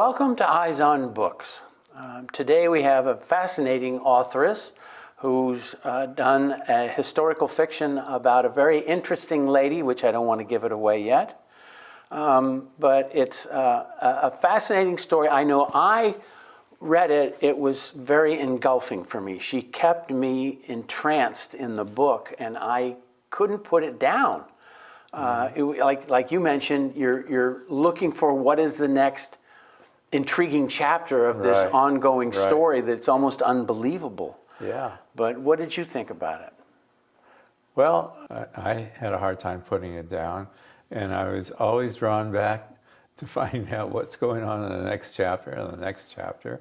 Welcome to Eyes on Books. Today we have a fascinating authoress who's done a historical fiction about a very interesting lady, which I don't want to give it away yet. But it's a fascinating story. I know I read it, it was very engulfing for me. She kept me entranced in the book and I couldn't put it down. Like you mentioned, you're looking for what is the next intriguing chapter of this ongoing story that's almost unbelievable. Yeah. But what did you think about it? Well, I had a hard time putting it down, and I was always drawn back to find out what's going on in the next chapter and the next chapter.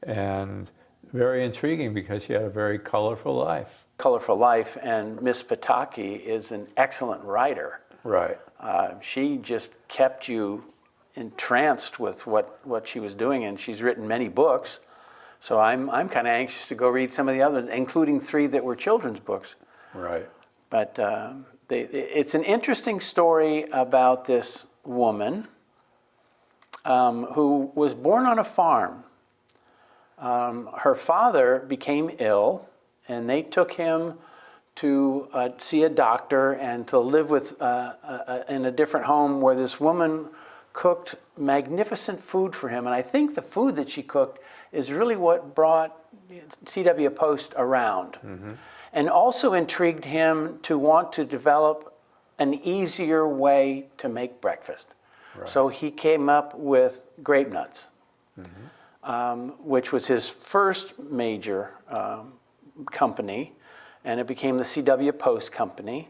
And very intriguing because she had a very colorful life. Colorful life, and Miss Pataki is an excellent writer. Right. She just kept you entranced with what she was doing, and she's written many books. So I'm kind of anxious to go read some of the others, including 3 that were children's books. Right. But it's an interesting story about this woman who was born on a farm. Her father became ill, and they took him to see a doctor and to live with in a different home where this woman cooked magnificent food for him. And I think the food that she cooked is really what brought C.W. Post around. Mm-hmm. And also intrigued him to want to develop an easier way to make breakfast. Right. So he came up with grape nuts, which was his first major company, and it became the C.W. Post Company.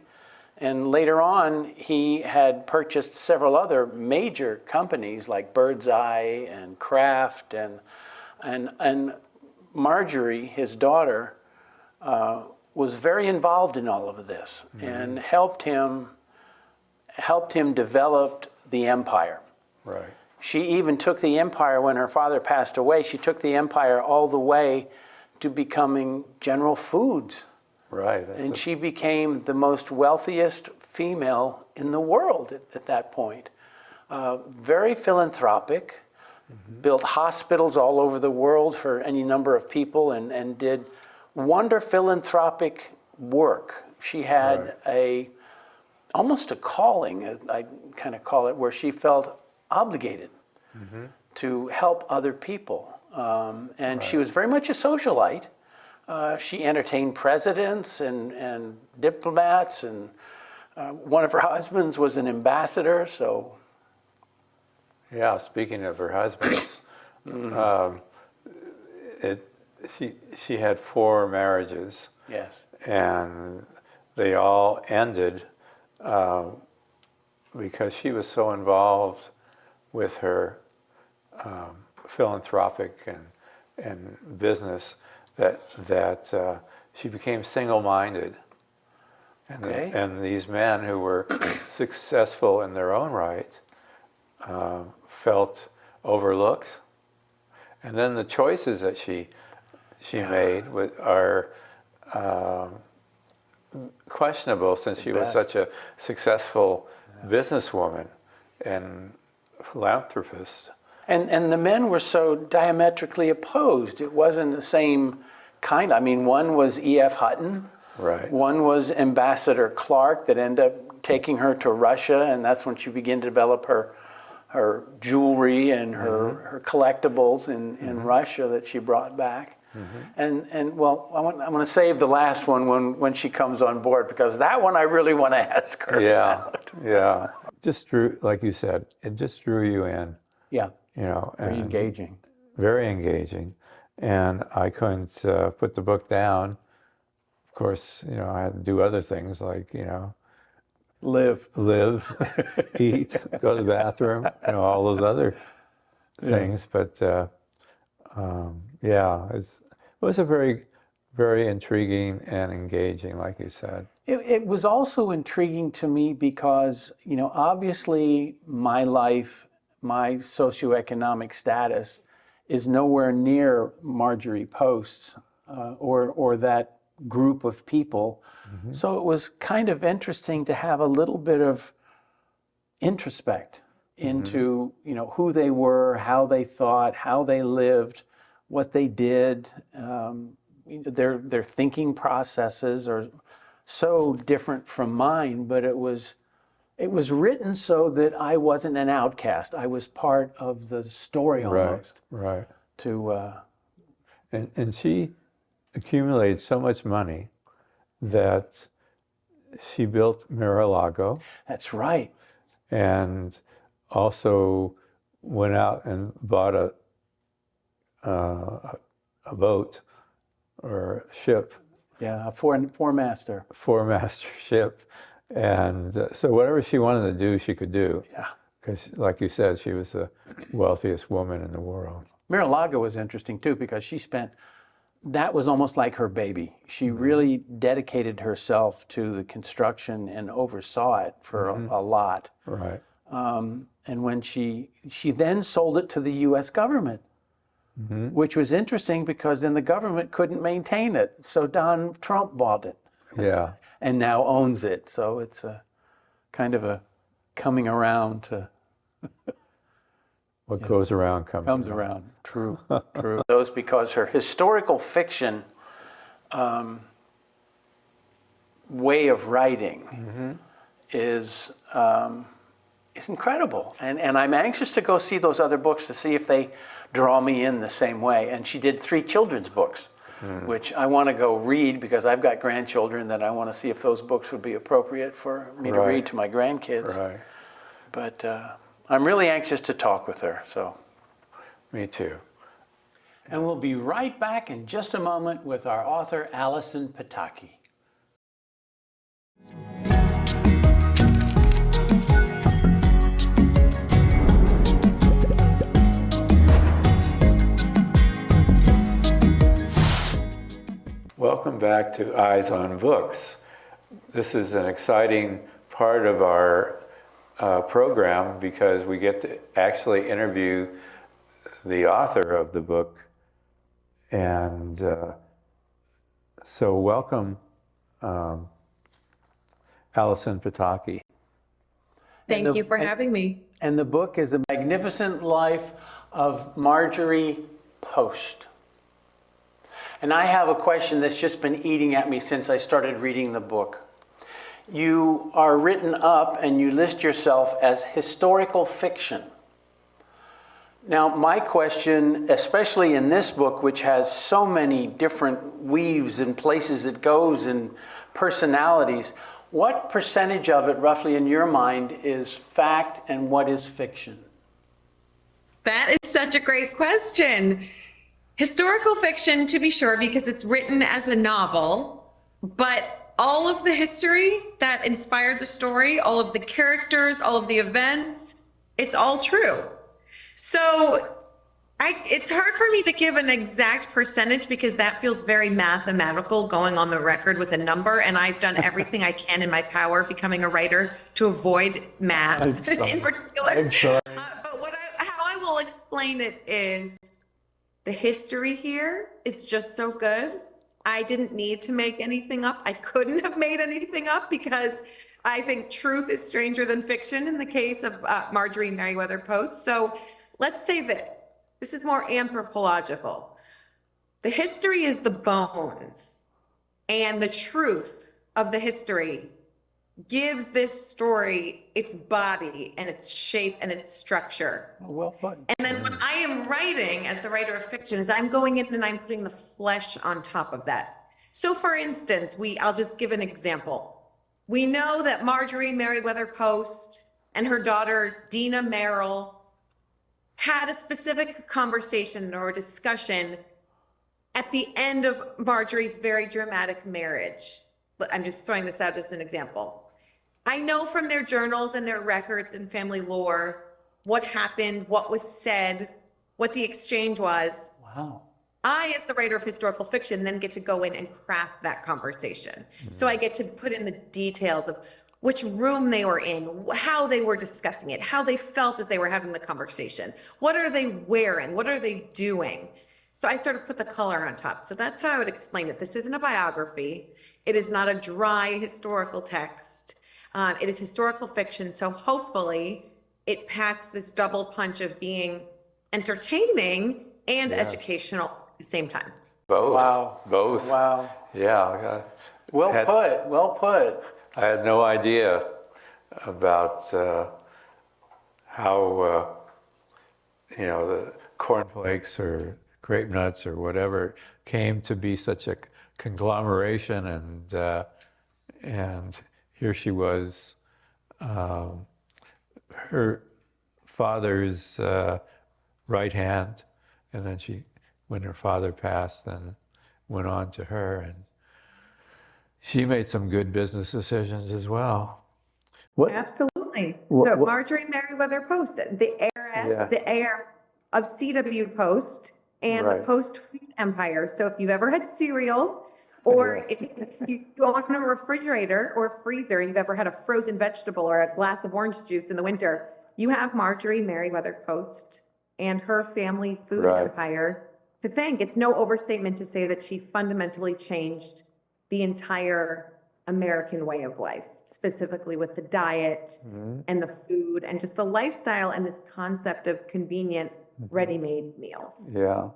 And later on, he had purchased several other major companies like Bird's Eye and Kraft, and Marjorie, his daughter, was very involved in all of this and helped him develop the empire. Right. She even took the empire when her father passed away. She took the empire all the way to becoming General Foods. Right. And she became the most wealthiest female in the world at that point. Very philanthropic, built hospitals all over the world for any number of people, and did wonderful philanthropic work. She had almost a calling, I kind of call it, where she felt obligated to help other people. And she was very much a socialite. She entertained presidents and diplomats, and one of her husbands was an ambassador, so. Yeah, speaking of her husbands, she had 4 marriages. Yes. And they all ended because she was so involved with her philanthropic and business that she became single-minded. And these men who were successful in their own right felt overlooked. And then the choices that she made are questionable, since she was such a successful businesswoman and philanthropist. And the men were so diametrically opposed. It wasn't the same kind. I mean, one was E.F. Hutton. Right. One was Ambassador Clark that ended up taking her to Russia, and that's when she began to develop her jewelry and her collectibles in Russia that she brought back. And well, I want to save the last one when she comes on board, because that one I really want to ask her about. Yeah. Just drew, like you said, it just drew you in. Yeah. You know, very engaging. Very engaging. And I couldn't put the book down. Of course, you know, I had to do other things like, you know, live, eat, go to the bathroom, you know, all those other things. But it was a very, very intriguing and engaging, like you said. It was also intriguing to me because, you know, obviously my life, my socioeconomic status is nowhere near Marjorie Post's or that group of people. So it was kind of interesting to have a little bit of introspect into, you know, who they were, how they thought, how they lived, what they did. Their thinking processes are so different from mine, but it was written so that I wasn't an outcast. I was part of the story almost. Right. To And she accumulated so much money that she built Mar-a-Lago that's right. and also went out and bought a boat or a ship, Yeah, a four-master. four-master ship. And so whatever she wanted to do, she could do. Yeah. Because, like you said, she was the wealthiest woman in the world. Mar-a-Lago was interesting too because that was almost like her baby. She really dedicated herself to the construction and oversaw it for a lot. Right. And when she then sold it to the U.S. government, which was interesting because then the government couldn't maintain it. So Don Trump bought it. Yeah. And now owns it. So it's a kind of a coming around to What goes around comes around. True, true. Those because her historical fiction way of writing is incredible. And I'm anxious to go see those other books to see if they draw me in the same way. And she did 3 children's books, which I want to go read because I've got grandchildren that I want to see if those books would be appropriate for me to read to my grandkids. Right. But I'm really anxious to talk with her. So, Me too. and we'll be right back in just a moment with our author, Allison Pataki. Welcome back to Eyes on Books. This is an exciting part of our program because we get to actually interview the author of the book. And so welcome, Allison Pataki. Thank you for having me. And the book is A Magnificent Life of Marjorie Post. And I have a question that's just been eating at me since I started reading the book. You are written up and you list yourself as historical fiction. Now, my question, especially in this book, which has so many different weaves and places it goes and personalities, what percentage of it, roughly in your mind, is fact and what is fiction? That is such a great question. Historical fiction, to be sure, because it's written as a novel, but all of the history that inspired the story, all of the characters, all of the events, it's all true. So it's hard for me to give an exact percentage because that feels very mathematical, going on the record with a number. And I've done everything I can in my power becoming a writer to avoid math in particular. I'm sorry. But how I will explain it is the history here is just so good. I didn't need to make anything up. I couldn't have made anything up because I think truth is stranger than fiction in the case of Marjorie Merriweather Post. So let's say this. This is more anthropological. The history is the bones, and the truth of the history gives this story its body and its shape and its structure. Well put. And then what I am writing as the writer of fiction is I'm going in and I'm putting the flesh on top of that. So for instance, I'll just give an example. We know that Marjorie Merriweather Post and her daughter, Dina Merrill, had a specific conversation or discussion at the end of Marjorie's very dramatic marriage. I'm just throwing this out as an example. I know from their journals and their records and family lore what happened, what was said, what the exchange was. Wow. I, as the writer of historical fiction, then get to go in and craft that conversation. So I get to put in the details of which room they were in, how they were discussing it, how they felt as they were having the conversation. What are they wearing? What are they doing? So I sort of put the color on top. So that's how I would explain it. This isn't a biography. It is not a dry historical text. It is historical fiction. So hopefully it packs this double punch of being entertaining and educational at the same time. Both. Wow. Both. Wow. Yeah. Well Had- put. Well put. I had no idea about how, the cornflakes or grape nuts or whatever came to be such a conglomeration, and here she was, her father's right hand, and then when her father passed, then went on to her, and she made some good business decisions as well. Absolutely. What- So what- Marjorie Merriweather Post, the Yeah. heir of CW Post and the Right. Post Food Empire. So if you've ever had cereal, or if you own a refrigerator or freezer, you've ever had a frozen vegetable or a glass of orange juice in the winter, you have Marjorie Merriweather Post and her family food Right. empire to thank. It's no overstatement to say that she fundamentally changed the entire American way of life, specifically with the diet and the food and just the lifestyle and this concept of convenient, ready-made meals. Yeah.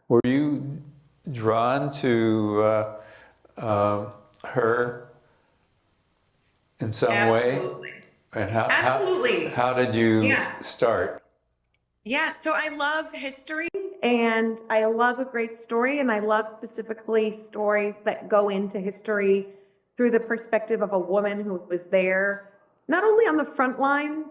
Were you drawn to her in some way? Absolutely. And Absolutely. how did you Yeah. start? Yeah, so I love history and I love a great story, and I love specifically stories that go into history through the perspective of a woman who was there, not only on the front lines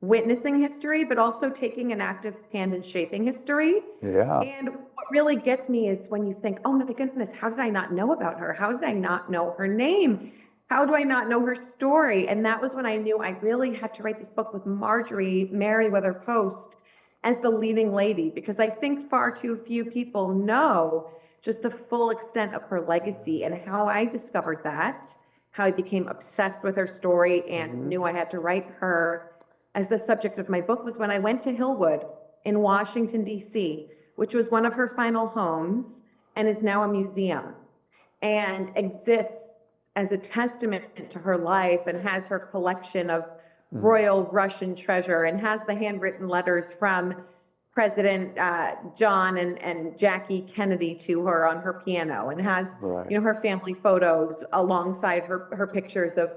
witnessing history, but also taking an active hand in shaping history. Yeah. And what really gets me is when you think, oh my goodness, how did I not know about her? How did I not know her name? How do I not know her story? And that was when I knew I really had to write this book with Marjorie Merriweather Post as the leading lady, because I think far too few people know just the full extent of her legacy and how I discovered that, how I became obsessed with her story and knew I had to write her as the subject of my book was when I went to Hillwood in Washington, D.C., which was one of her final homes and is now a museum and exists as a testament to her life and has her collection of royal Russian treasure and has the handwritten letters from President John and Jackie Kennedy to her on her piano, and has Right. her family photos alongside her pictures of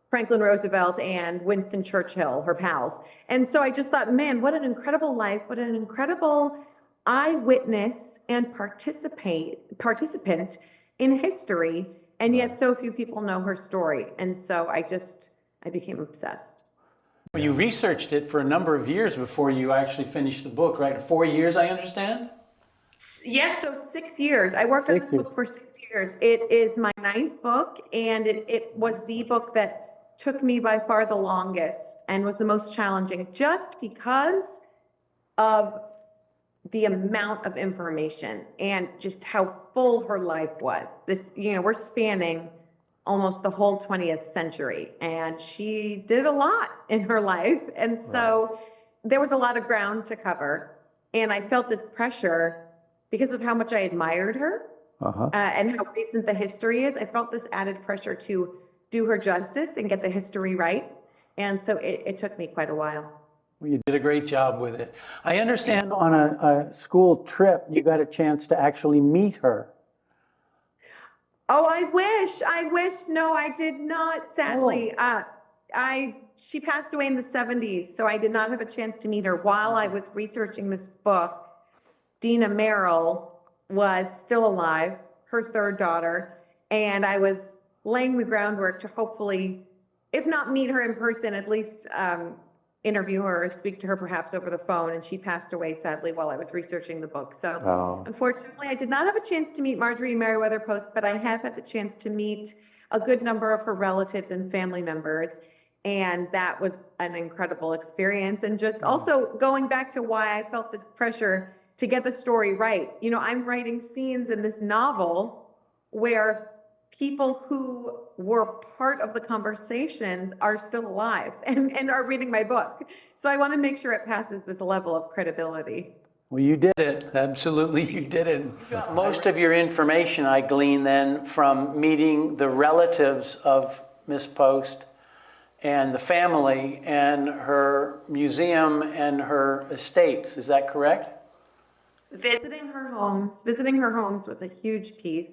Franklin Roosevelt and Winston Churchill, her pals. And so I just thought, man, what an incredible life, what an incredible eyewitness and participant in history, and yet so few people know her story. And so I became obsessed. Well, you researched it for a number of years before you actually finished the book, right? 4 years, I understand? Yes, so 6 years. I worked on this book for 6 years. It is my 9th book, and it was the book that took me by far the longest and was the most challenging, just because of the amount of information and just how full her life was. We're spanning almost the whole 20th century, and she did a lot in her life. And so there was a lot of ground to cover, and I felt this pressure because of how much I admired her and how recent the history is. I felt this added pressure to do her justice and get the history right. And so it took me quite a while. Well, you did a great job with it. I understand on a school trip, you got a chance to actually meet her. Oh, I wish. No, I did not, sadly. She passed away in the 70s, so I did not have a chance to meet her. While I was researching this book, Dina Merrill was still alive, her third daughter, and I was laying the groundwork to hopefully, if not meet her in person, at least interview her or speak to her perhaps over the phone. And she passed away, sadly, while I was researching the book. So unfortunately, I did not have a chance to meet Marjorie Merriweather Post, but I have had the chance to meet a good number of her relatives and family members. And that was an incredible experience. And just also going back to why I felt this pressure to get the story right. I'm writing scenes in this novel where people who were part of the conversations are still alive and are reading my book. So I want to make sure it passes this level of credibility. Well, you did it. Absolutely, you did it. Most of your information I gleaned then from meeting the relatives of Miss Post and the family and her museum and her estates. Is that correct? Visiting her homes was a huge piece.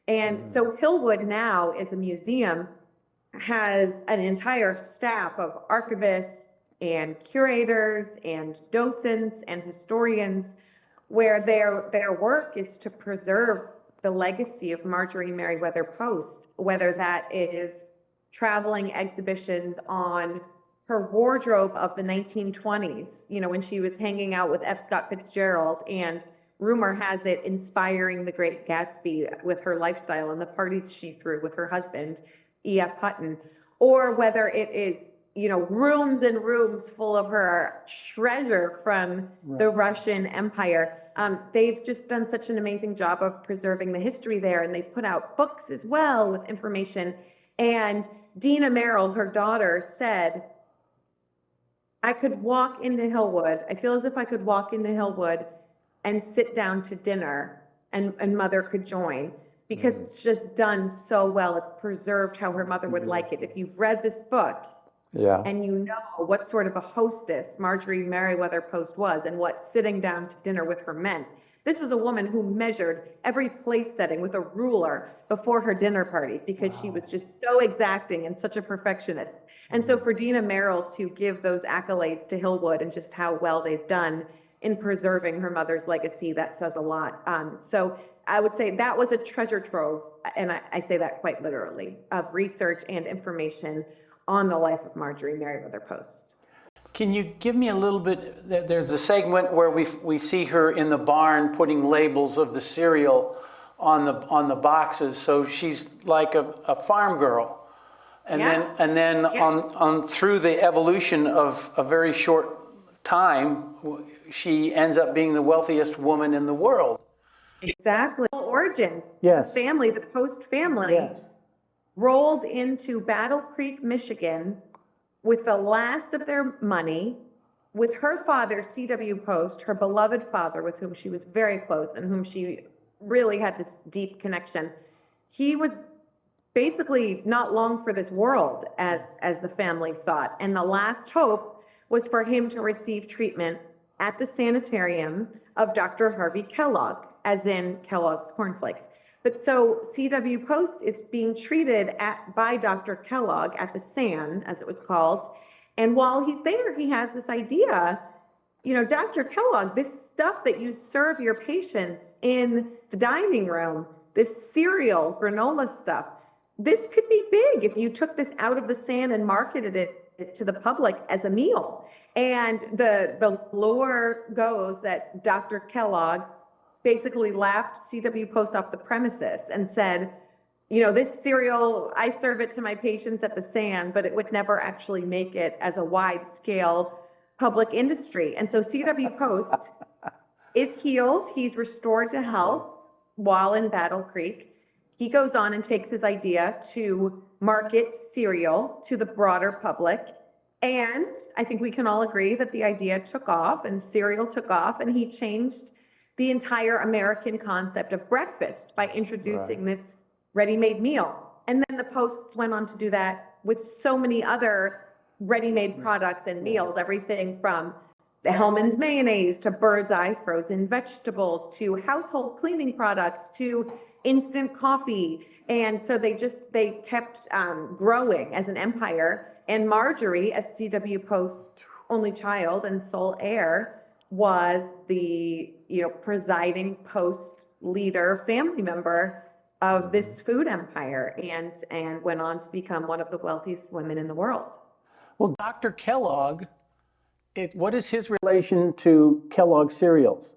And so Hillwood now is a museum, has an entire staff of archivists and curators and docents and historians, where their work is to preserve the legacy of Marjorie Merriweather Post, whether that is traveling exhibitions on her wardrobe of the 1920s, you know, when she was hanging out with F. Scott Fitzgerald, and rumor has it inspiring the Great Gatsby with her lifestyle and the parties she threw with her husband, E.F. Hutton, or whether it is, you know, rooms and rooms full of her treasure from the Russian Empire. They've just done such an amazing job of preserving the history there, and they've put out books as well with information. And Dina Merrill, her daughter, said, I could walk into Hillwood. I feel as if I could walk into Hillwood and sit down to dinner, and mother could join, because it's just done so well. It's preserved how her mother would like it. If you've read this book, Yeah. and you know what sort of a hostess Marjorie Merriweather Post was and what sitting down to dinner with her meant. This was a woman who measured every place setting with a ruler before her dinner parties, because she was just so exacting and such a perfectionist. And so for Dina Merrill to give those accolades to Hillwood and just how well they've done in preserving her mother's legacy, that says a lot. So I would say that was a treasure trove, and I say that quite literally, of research and information on the life of Marjorie Merriweather Post. Can you give me a little bit, there's a segment where we see her in the barn putting labels of the cereal on the boxes, so she's like a farm girl. And then on through the evolution of a very short time, she ends up being the wealthiest woman in the world. Exactly. Origins. Yes. The family, the Post family, rolled into Battle Creek, Michigan with the last of their money, with her father, C.W. Post, her beloved father, with whom she was very close and whom she really had this deep connection. He was basically not long for this world, as the family thought. And the last hope was for him to receive treatment at the sanitarium of Dr. Harvey Kellogg, as in Kellogg's cornflakes. But so C.W. Post is being treated by Dr. Kellogg at the SAN, as it was called. And while he's there, he has this idea, you know, Dr. Kellogg, this stuff that you serve your patients in the dining room, this cereal, granola stuff, this could be big if you took this out of the SAN and marketed it to the public as a meal. And the lore goes that Dr. Kellogg basically laughed C.W. Post off the premises and said, you know, this cereal, I serve it to my patients at the SAN, but it would never actually make it as a wide-scale public industry. And so C.W. Post is healed. He's restored to health while in Battle Creek. He goes on and takes his idea to market cereal to the broader public. And I think we can all agree that the idea took off and cereal took off, and he changed the entire American concept of breakfast by introducing this ready-made meal. And then the Post went on to do that with so many other ready-made products and meals, everything from the Hellman's mayonnaise to Bird's Eye frozen vegetables to household cleaning products to instant coffee. And so they kept growing as an empire. And Marjorie, as C.W. Post's only child and sole heir, was the, you know, presiding Post leader, family member of this food empire, and went on to become one of the wealthiest women in the world. Well, Dr. Kellogg, what is his relation to Kellogg cereals?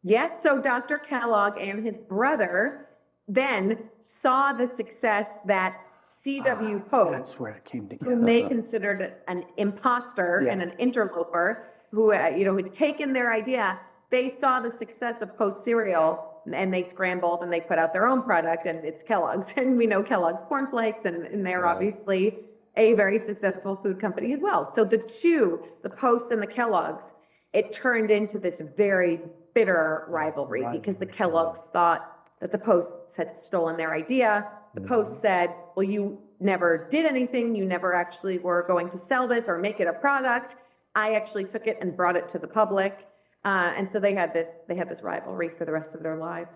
Yes, so Dr. Kellogg and his brother then saw the success that C.W. Post, That's where it came together. whom they considered an imposter and an interloper, who had taken their idea. They saw the success of Post cereal, and they scrambled and they put out their own product, and it's Kellogg's. And we know Kellogg's cornflakes, and they're obviously a very successful food company as well. So the two, the Post and the Kellogg's, it turned into this very bitter rivalry because the Kellogg's thought that the Posts had stolen their idea, The Post said, well, you never did anything. You never actually were going to sell this or make it a product. I actually took it and brought it to the public. And so they had this rivalry for the rest of their lives.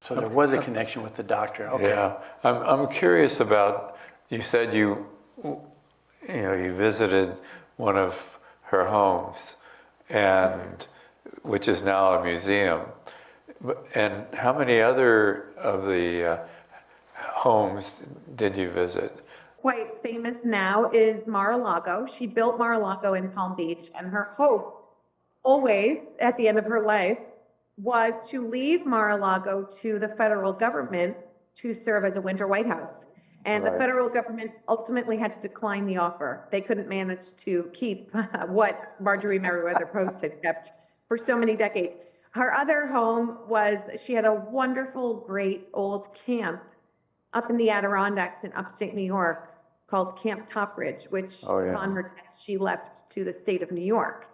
So there was a connection with the doctor. Okay. Yeah, I'm curious about. You said you visited one of her homes, and which is now a museum. And how many other of the homes did you visit? Quite famous now is Mar-a-Lago. She built Mar-a-Lago in Palm Beach, and her hope always at the end of her life was to leave Mar-a-Lago to the federal government to serve as a winter White House. And the federal government ultimately had to decline the offer. They couldn't manage to keep what Marjorie Merriweather Post had kept for so many decades. Her other home was, she had a wonderful, great old camp up in the Adirondacks in upstate New York called Camp Topridge, which upon her death, she left to the state of New York.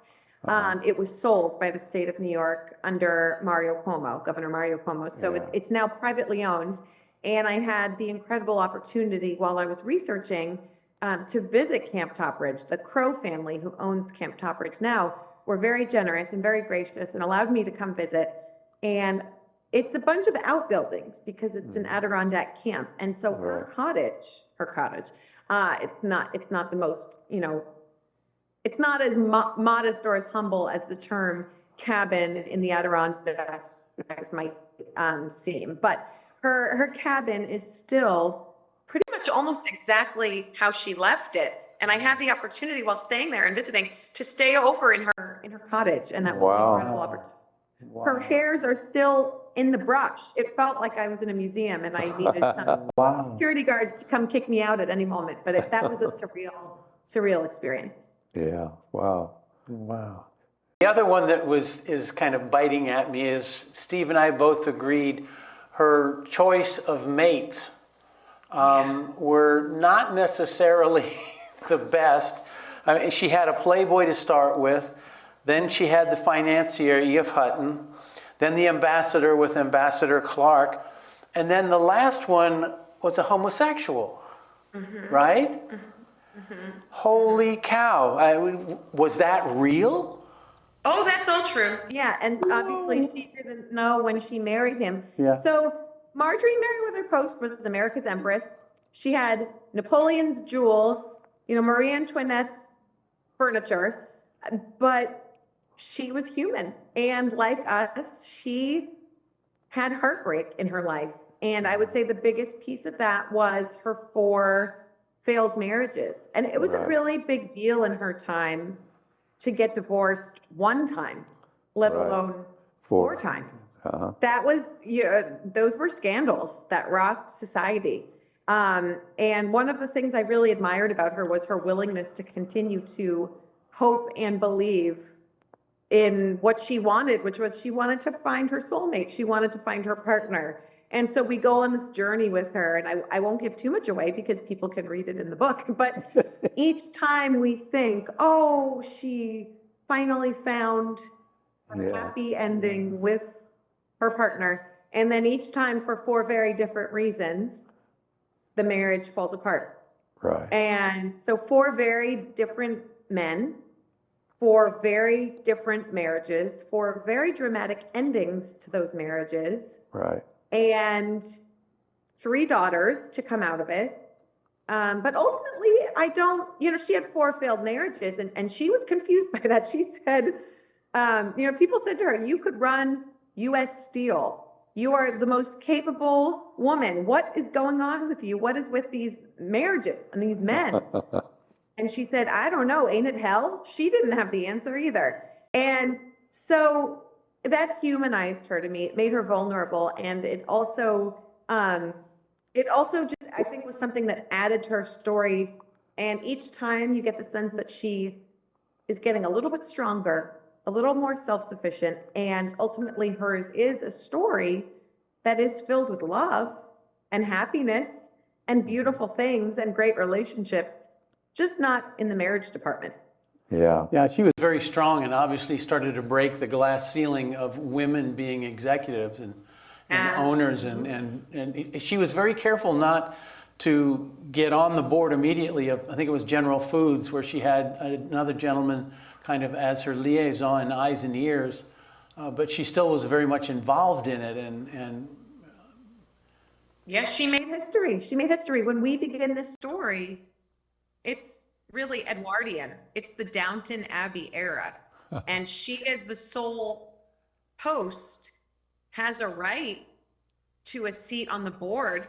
It was sold by the state of New York under Governor Mario Cuomo. So it's now privately owned. And I had the incredible opportunity while I was researching to visit Camp Topridge. The Crow family, who owns Camp Topridge now, were very generous and very gracious and allowed me to come visit. And it's a bunch of outbuildings because it's an Adirondack camp. And so her cottage, it's not the most, it's not as modest or as humble as the term cabin in the Adirondacks might seem. But her cabin is still pretty much almost exactly how she left it. And I had the opportunity while staying there and visiting to stay over in her cottage. And that was an incredible opportunity. Her hairs are still in the brush. It felt like I was in a museum and I needed some security guards to come kick me out at any moment. But that was a surreal experience. Yeah, wow. The other one that is kind of biting at me is Steve and I both agreed her choice of mates were not necessarily the best. I mean, she had a playboy to start with. Then she had the financier, E.F. Hutton. Then the ambassador with Ambassador Clark. And then the last one was a homosexual, right? Holy cow. Was that real? Oh, that's all true. Yeah, and obviously she didn't know when she married him. Yeah. So Marjorie Merriweather Post was America's Empress. She had Napoleon's jewels, Marie Antoinette's furniture, but she was human. And like us, she had heartbreak in her life. And I would say the biggest piece of that was her 4 failed marriages. And it was a really big deal in her time to get divorced one time, let alone 4 times. That was, those were scandals that rocked society. And one of the things I really admired about her was her willingness to continue to hope and believe in what she wanted, which was she wanted to find her soulmate. She wanted to find her partner. And so we go on this journey with her, and I won't give too much away because people can read it in the book, but each time we think, oh, she finally found a happy ending with her partner. And then each time for 4 very different reasons, the marriage falls apart. Right. And so 4 very different men, 4 very different marriages, 4 very dramatic endings to those marriages. Right. And 3 daughters to come out of it. But ultimately, she had 4 failed marriages and she was confused by that. She said, people said to her, you could run U.S. Steel. You are the most capable woman. What is going on with you? What is with these marriages and these men? And she said, I don't know. Ain't it hell? She didn't have the answer either. And so that humanized her to me. It made her vulnerable. And it also just, I think, was something that added to her story. And each time you get the sense that she is getting a little bit stronger, a little more self-sufficient, and ultimately hers is a story that is filled with love and happiness and beautiful things and great relationships, just not in the marriage department. Yeah, she was Very strong and obviously started to break the glass ceiling of women being executives owners, and she was very careful not to get on the board immediately of, I think it was General Foods, where she had another gentleman kind of as her liaison, eyes and ears, but she still was very much involved in it, and yes, she made history. She made history. When we begin this story, it's really Edwardian. It's the Downton Abbey era. And she, as the sole host, has a right to a seat on the board,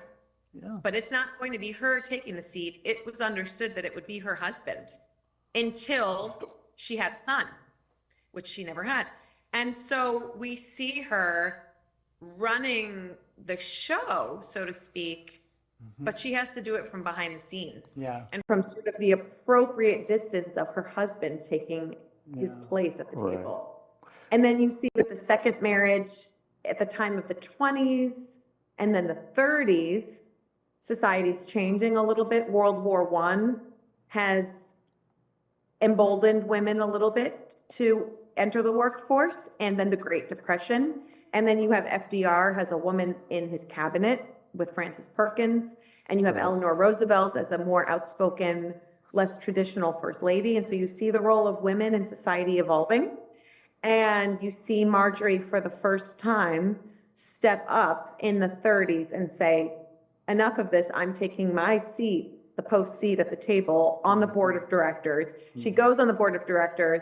but it's not going to be her taking the seat. It was understood that it would be her husband until she had a son, which she never had. And so we see her running the show, so to speak, but she has to do it from behind the scenes. Yeah. And from sort of the appropriate distance of her husband taking his place at the table. And then you see with the second marriage at the time of the 20s and then the 30s, society's changing a little bit. World War I has emboldened women a little bit to enter the workforce, and then the Great Depression. And then you have FDR has a woman in his cabinet with Frances Perkins, and you have Eleanor Roosevelt as a more outspoken, less traditional first lady. And so you see the role of women in society evolving, and you see Marjorie for the first time step up in the 30s and say, enough of this, I'm taking my seat, the post seat at the table on the board of directors. She goes on the board of directors.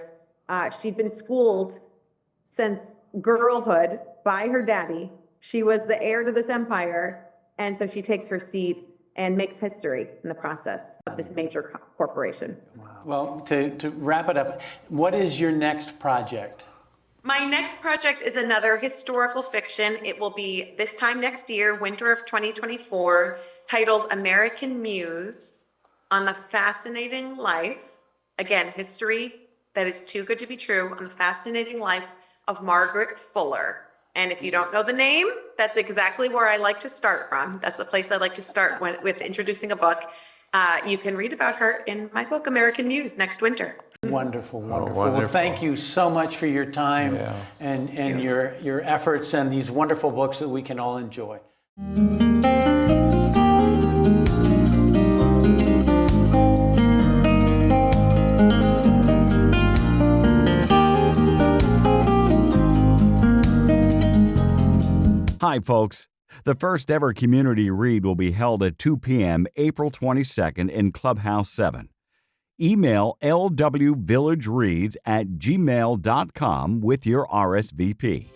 She'd been schooled since girlhood by her daddy. She was the heir to this empire. And so she takes her seat and makes history in the process of this major corporation. Well, to wrap it up, what is your next project? My next project is another historical fiction. It will be this time next year, winter of 2024, titled American Muse, on the fascinating life, again, history that is too good to be true, on the fascinating life of Margaret Fuller. And if you don't know the name, that's exactly where I like to start from. That's the place I like to start with introducing a book. You can read about her in my book, American Muse, next winter. Wonderful, wonderful. wonderful. Well, thank you so much for your time and your efforts and these wonderful books that we can all enjoy. Hi, folks. The first ever community read will be held at 2 p.m. April 22nd in Clubhouse 7. Email lwvillagereads@gmail.com with your RSVP.